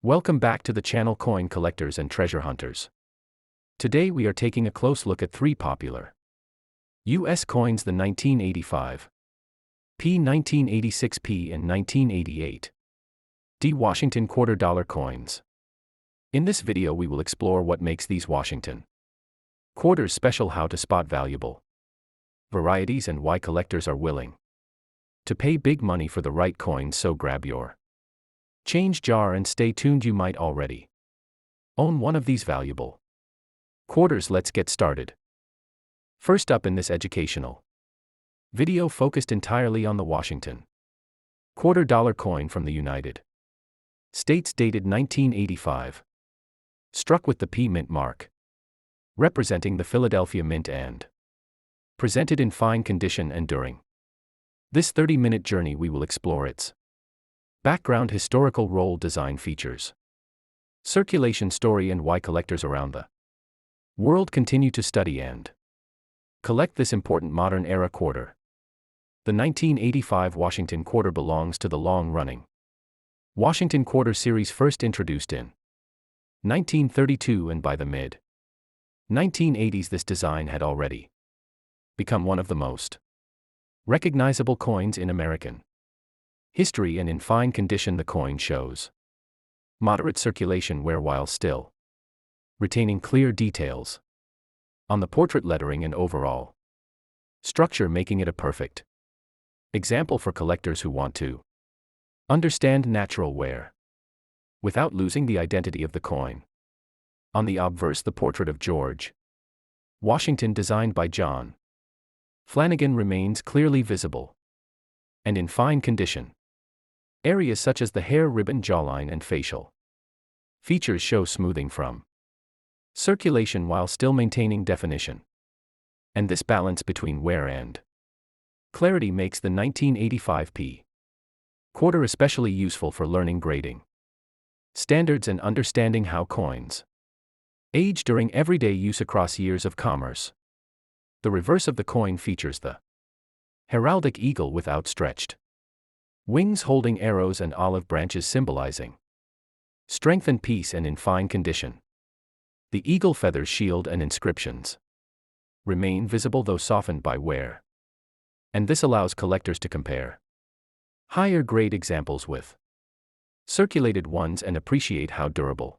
Welcome back to the channel Coin Collectors and Treasure Hunters. Today we are taking a close look at three popular U.S. coins: the 1985 P, 1986 P, and 1988 D Washington quarter dollar coins. In this video we will explore what makes these Washington quarters special, how to spot valuable varieties, and why collectors are willing to pay big money for the right coins. So grab your change jar and stay tuned. You might already own one of these valuable quarters. Let's get started. First up in this educational video focused entirely on the Washington quarter dollar coin from the United States, dated 1985. Struck with the P mint mark, representing the Philadelphia Mint, and presented in fine condition. And during this 30-minute journey we will explore its background, historical role, design features, circulation story, and why collectors around the world continue to study and collect this important modern era quarter. The 1985 Washington quarter belongs to the long-running Washington quarter series, first introduced in 1932, and by the mid-1980s this design had already become one of the most recognizable coins in American history, and in fine condition. The coin shows moderate circulation wear while still retaining clear details on the portrait lettering and overall structure, making it a perfect example for collectors who want to understand natural wear without losing the identity of the coin. On the obverse, the portrait of George Washington, designed by John Flanagan, remains clearly visible and in fine condition. Areas such as the hair ribbon, jawline, and facial features show smoothing from circulation while still maintaining definition. And this balance between wear and clarity makes the 1985 P quarter especially useful for learning grading standards and understanding how coins age during everyday use across years of commerce. The reverse of the coin features the heraldic eagle with outstretched wings holding arrows and olive branches, symbolizing strength and peace. And in fine condition, the eagle feathers, shield, and inscriptions remain visible though softened by wear. And this allows collectors to compare higher grade examples with circulated ones and appreciate how durable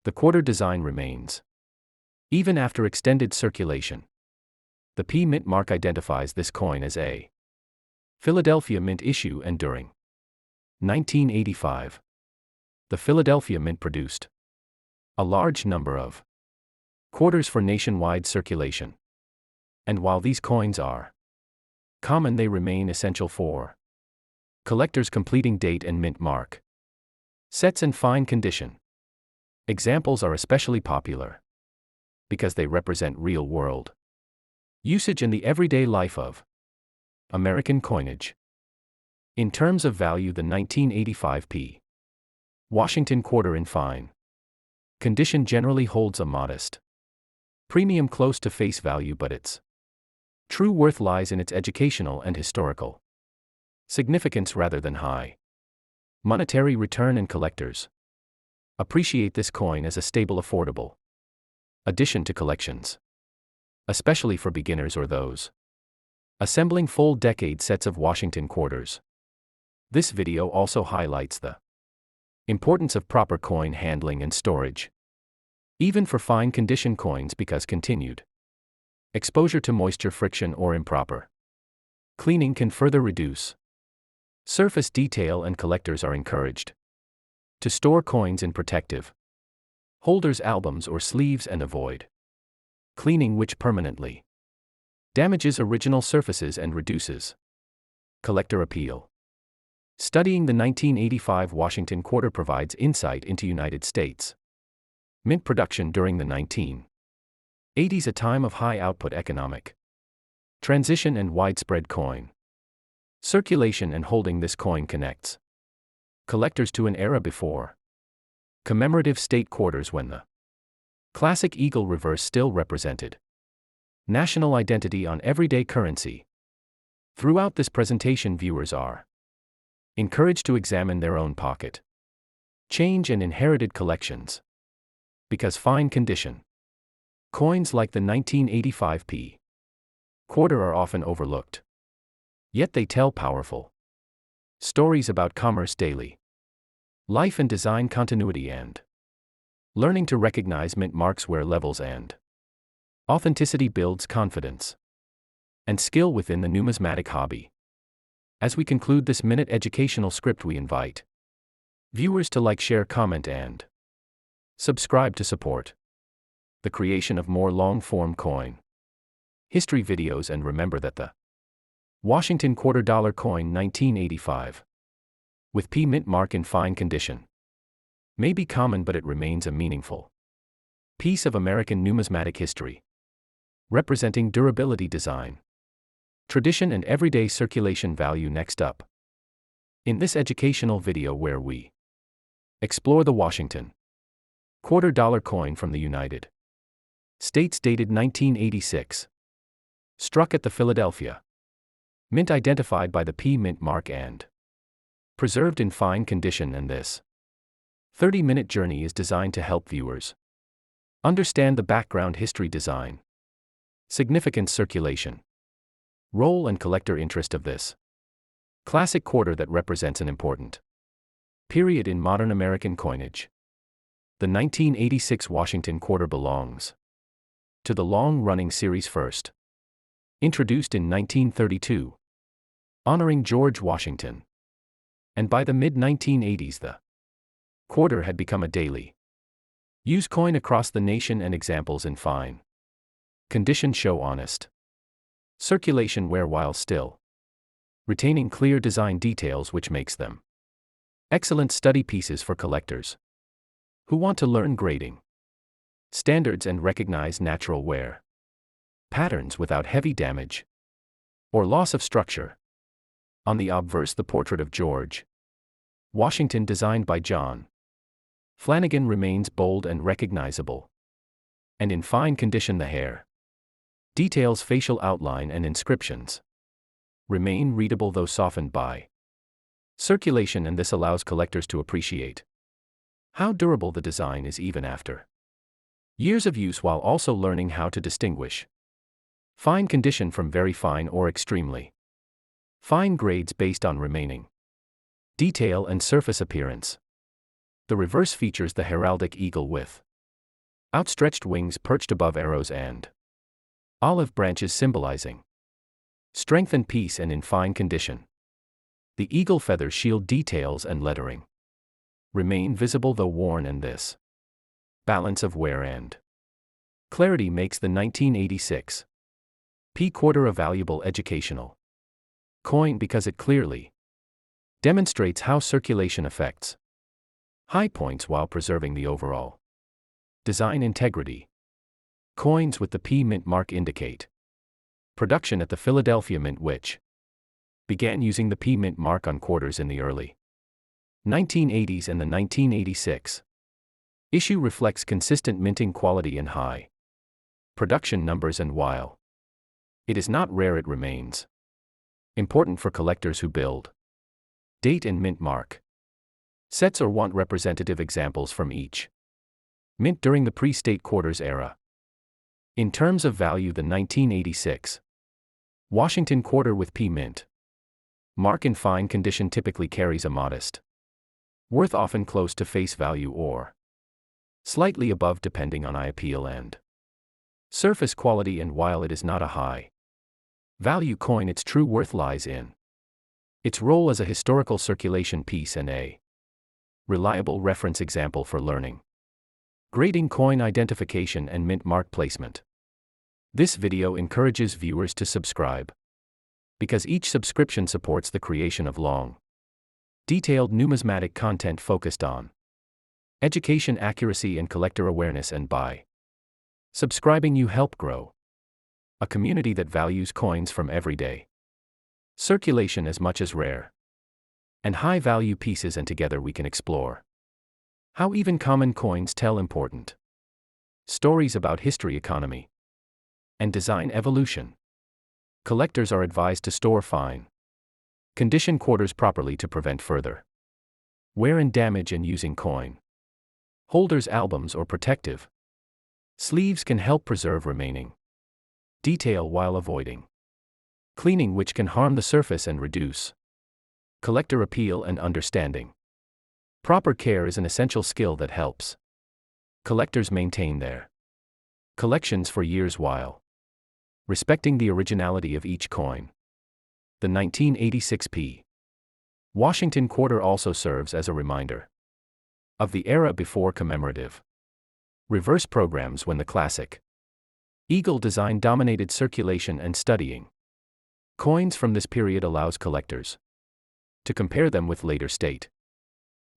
the quarter design remains even after extended circulation. The P mint mark identifies this coin as a Philadelphia Mint issue, and during 1985, the Philadelphia Mint produced a large number of quarters for nationwide circulation. And while these coins are common, they remain essential for collectors completing date and mint mark sets in fine condition. Examples are especially popular because they represent real-world usage in the everyday life of American coinage. In terms of value, the 1985 P Washington quarter in fine condition generally holds a modest premium close to face value, but its true worth lies in its educational and historical significance rather than high monetary return, and collectors appreciate this coin as a stable, affordable addition to collections, especially for beginners or those assembling full decade sets of Washington quarters. This video also highlights the importance of proper coin handling and storage, even for fine condition coins, because continued exposure to moisture, friction, or improper cleaning can further reduce surface detail, and collectors are encouraged to store coins in protective holders, albums, or sleeves, and avoid cleaning, which permanently damages original surfaces and reduces collector appeal. Studying the 1985 Washington quarter provides insight into United States mint production during the 1980s, a time of high output, economic transition, and widespread coin circulation. And holding this coin connects collectors to an era before commemorative state quarters, when the classic eagle reverse still represented national identity on everyday currency. Throughout this presentation, viewers are encouraged to examine their own pocket Change and inherited collections. Because fine condition. Coins like the 1985 p. quarter are often overlooked. Yet they tell powerful stories about commerce daily, life and design continuity, and learning to recognize mint marks where levels and authenticity builds confidence and skill within the numismatic hobby. As we conclude this minute educational script, we invite viewers to like, share, comment, and subscribe to support the creation of more long-form coin history videos. And remember that the Washington $quarter coin 1985 with P mint mark in fine condition may be common, but it remains a meaningful piece of American numismatic history, representing durability, design, tradition, and everyday circulation value. Next up, in this educational video, where we explore the Washington $quarter coin from the United States, dated 1986, struck at the Philadelphia Mint, identified by the P mint mark and preserved in fine condition. And this 30-minute journey is designed to help viewers understand the background, history, design, significance, circulation, role, and collector interest of this classic quarter that represents an important period in modern American coinage. The 1986 Washington quarter belongs to the long-running series, first introduced in 1932, honoring George Washington. And by the mid-1980s, the quarter had become a daily use coin across the nation, and examples in fine condition show honest circulation wear while still retaining clear design details, which makes them excellent study pieces for collectors who want to learn grading standards and recognize natural wear patterns without heavy damage or loss of structure. On the obverse, the portrait of George Washington, designed by John Flanagan, remains bold and recognizable. And in fine condition, the hair details, facial outline, and inscriptions remain readable, though softened by circulation, and this allows collectors to appreciate how durable the design is even after years of use, while also learning how to distinguish fine condition from very fine or extremely fine grades based on remaining detail and surface appearance. The reverse features the heraldic eagle with outstretched wings perched above arrows and olive branches, symbolizing strength and peace. And in fine condition, the eagle feathers, shield details, and lettering remain visible though worn, and this balance of wear and clarity makes the 1986 P quarter a valuable educational coin, because it clearly demonstrates how circulation affects high points while preserving the overall design integrity. Coins with the P mint mark indicate production at the Philadelphia Mint, which began using the P mint mark on quarters in the early 1980s, and the 1986 issue reflects consistent minting quality and high production numbers. And while it is not rare, it remains important for collectors who build date and mint mark sets or want representative examples from each mint during the pre-state quarters era. In terms of value, the 1986 Washington quarter with P mint mark in fine condition typically carries a modest worth, often close to face value or slightly above, depending on eye appeal and surface quality. And while it is not a high value coin, its true worth lies in its role as a historical circulation piece and a reliable reference example for learning grading, coin identification, and mint mark placement. This video encourages viewers to subscribe, because each subscription supports the creation of long, detailed numismatic content focused on education, accuracy, and collector awareness. And by subscribing, you help grow a community that values coins from everyday circulation as much as rare and high-value pieces. And together we can explore how even common coins tell important stories about history, economy, and design evolution. Collectors are advised to store fine condition quarters properly to prevent further Wear and damage and using coin holders, albums, or protective sleeves can help preserve remaining detail while avoiding cleaning, which can harm the surface and reduce collector appeal and understanding. Proper care is an essential skill that helps collectors maintain their collections for years while respecting the originality of each coin. The 1986 P. Washington quarter also serves as a reminder of the era before commemorative reverse programs, when the classic eagle design dominated circulation, and studying coins from this period allows collectors to compare them with later state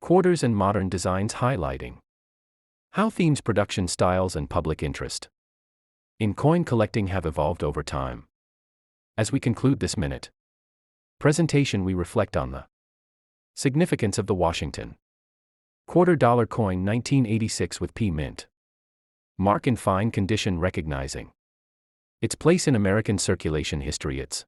quarters and modern designs, highlighting how themes, production styles, and public interest in coin collecting have evolved over time. As we conclude this minute presentation, we reflect on the significance of the Washington quarter dollar coin 1986 with P mint mark in fine condition, recognizing its place in American circulation history, its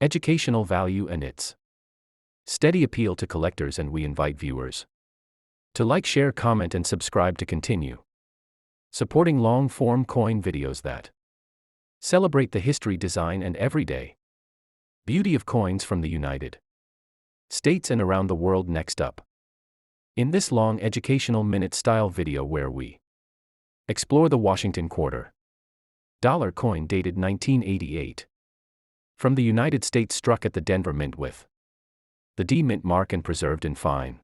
educational value, and its steady appeal to collectors. And we invite viewers to like, share, comment, and subscribe to continue supporting long-form coin videos that celebrate the history, design, and everyday beauty of coins from the United States and around the world. Next up, in this long educational minute-style video where we explore the Washington quarter dollar coin dated 1988 from the United States, struck at the Denver Mint with the D mint mark and preserved in fine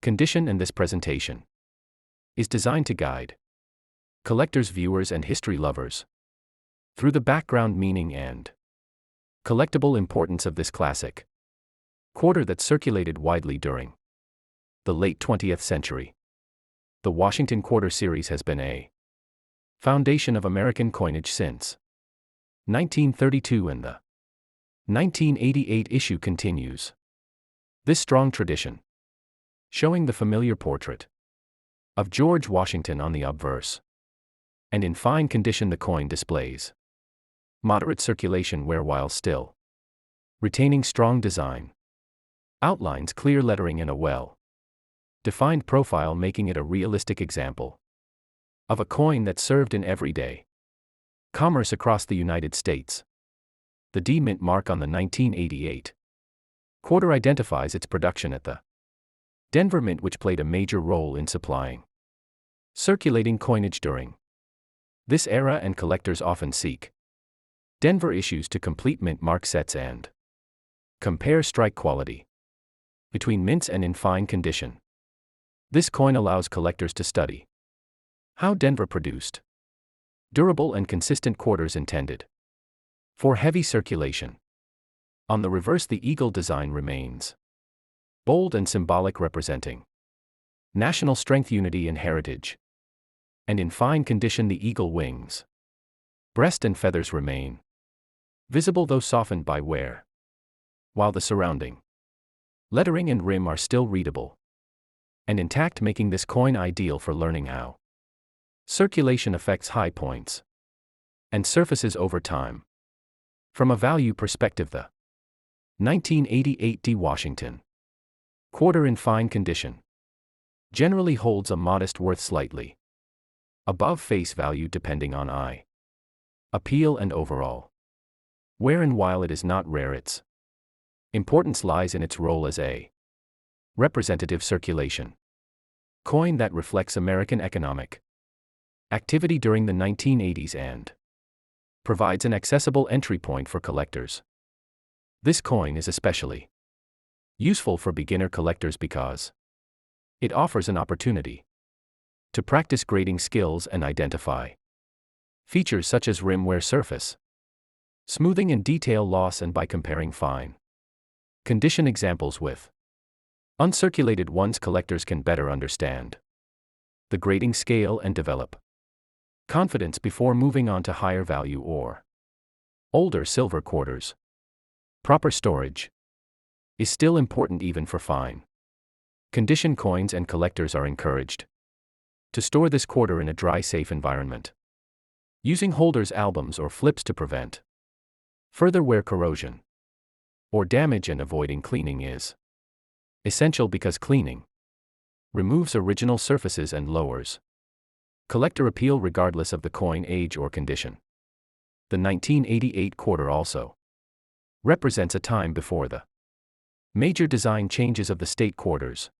condition. And this presentation is designed to guide collectors, viewers, and history lovers through the background, meaning, and collectible importance of this classic quarter that circulated widely during the late 20th century. The Washington quarter series has been a foundation of American coinage since 1932, and the 1988 issue continues this strong tradition, showing the familiar portrait of George Washington on the obverse. And in fine condition, the coin displays moderate circulation where, while still retaining strong design outlines, clear lettering, and a well-defined profile, making it a realistic example of a coin that served in everyday commerce across the United States. The D mint mark on the 1988 quarter identifies its production at the Denver Mint, which played a major role in supplying circulating coinage during this era, and collectors often seek Denver issues to complete mint mark sets and compare strike quality between mints and in fine condition. This coin allows collectors to study how Denver produced durable and consistent quarters intended for heavy circulation. On the reverse, the eagle design remains bold and symbolic, representing national strength, unity, and heritage. And in fine condition, the eagle wings, breast, and feathers remain visible, though softened by wear, while the surrounding lettering and rim are still readable and intact, making this coin ideal for learning how circulation affects high points and surfaces over time. From a value perspective, the 1988 D Washington quarter in fine condition generally holds a modest worth, slightly above face value depending on eye appeal and overall wear, and while it is not rare, its importance lies in its role as a representative circulation coin that reflects American economic activity during the 1980s and provides an accessible entry point for collectors. This coin is especially useful for beginner collectors because it offers an opportunity to practice grading skills and identify features such as rim wear, surface smoothing, and detail loss, and by comparing fine condition examples with uncirculated ones, collectors can better understand the grading scale and develop confidence before moving on to higher value or older silver quarters. Proper storage is still important even for fine condition coins, and collectors are encouraged to store this quarter in a dry, safe environment, using holders, albums, or flips to prevent further wear, corrosion, or damage, and avoiding cleaning is Essential because cleaning removes original surfaces and lowers collector appeal regardless of the coin age or condition. The 1988 quarter also represents a time before the major design changes of the state quarters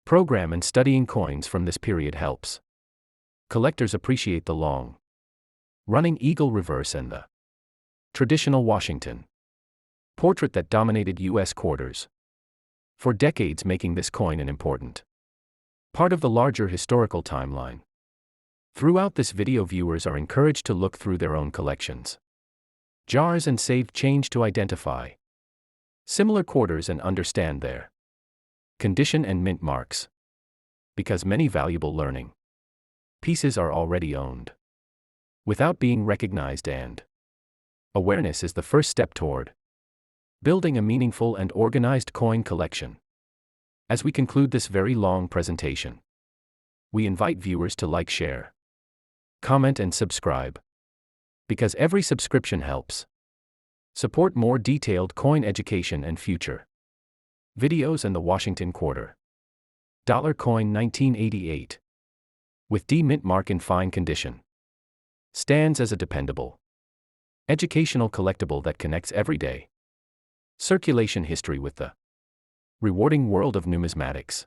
program, and studying coins from this period helps collectors appreciate the long running eagle reverse and the traditional Washington portrait that dominated U.S. quarters for decades, making this coin an important part of the larger historical timeline. Throughout this video, viewers are encouraged to look through their own collections, jars and saved change to identify similar quarters and understand their condition and mint marks, because many valuable learning pieces are already owned without being recognized, and awareness is the first step toward building a meaningful and organized coin collection. As we conclude this very long presentation, we invite viewers to like, share, comment and subscribe, because every subscription helps support more detailed coin education and future videos. And the Washington quarter dollar coin 1988 with D mint mark in fine condition stands as a dependable educational collectible that connects everyday circulation history with the rewarding world of numismatics.